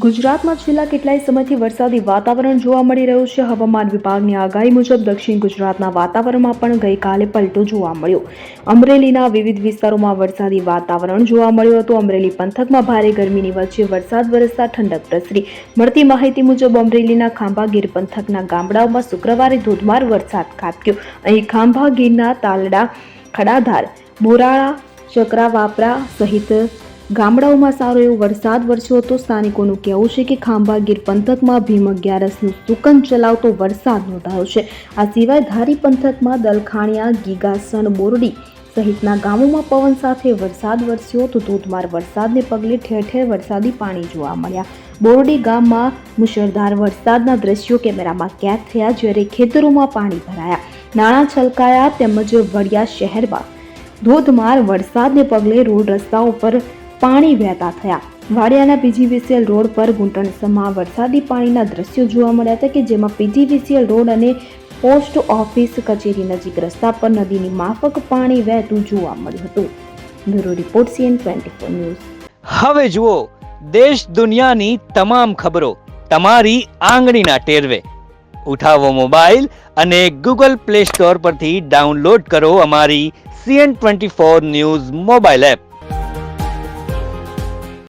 ગુજરાતમાં છેલ્લા કેટલાય સમયથી વરસાદી વાતાવરણ જોવા મળી રહ્યું છે. હવામાન વિભાગની આગાહી મુજબ દક્ષિણ ગુજરાતના વાતાવરણમાં પણ ગઈકાલે પલટો જોવા મળ્યો. અમરેલીના વિવિધ વિસ્તારોમાં વરસાદી વાતાવરણ જોવા મળ્યું હતું. અમરેલી પંથકમાં ભારે ગરમીની વચ્ચે વરસાદ વરસતા ઠંડક પ્રસરી. મળતી માહિતી મુજબ અમરેલીના ખાંભા ગીર પંથકના ગામડાઓમાં શુક્રવારે ધોધમાર વરસાદ ખાબક્યો. અહીં ખાંભા ગીરના તાલડા, ખડાધાર, મોરાળા, ચક્રાવાપરા સહિત ગામડાઓમાં સારો એવો વરસાદ વરસ્યો હતો. સ્થાનિકોનું કહેવું છે કે ખાંભા ગીર પંથકમાં ભીમ 11નું સુકન ચલાવતો વરસાદ નોંધાયો છે. આ સિવાય ધારી પંથકમાં દલખાણિયા, ગીગાસણ, બોરડી સહિતના ગામોમાં પવન સાથે વરસાદ વરસ્યો હતો. ધોધમાર વરસાદને પગલે ઠેર ઠેર વરસાદી પાણી જોવા મળ્યા. બોરડી ગામમાં મુશળધાર વરસાદના દ્રશ્યો કેમેરામાં કેદ થયા, જ્યારે ખેતરોમાં પાણી ભરાયા, નાણાં છલકાયા તેમજ વડિયા શહેરમાં ધોધમાર વરસાદને પગલે રોડ રસ્તાઓ પર પાણી વહેતા થયા. વાડિયાના પીજીવીસીએલ રોડ પર ઘૂંટણસમા વરસાદી પાણીના દ્રશ્યો જોવા મળ્યા હતા, કે જેમાં પીજીવીસીએલ રોડ અને પોસ્ટ ઓફિસ કચેરી નજીક રસ્તા પર નદીની માફક પાણી વહેતું જોવા મળ્યું હતું. Bureau report CN24 news. હવે જુઓ દેશ દુનિયાની તમામ ખબરો તમારી આંગળીના ટેરવે. ઉઠાવો મોબાઈલ અને Google Play Store પરથી ડાઉનલોડ કરો અમારી CN24 ન્યૂઝ મોબાઈલ એપ.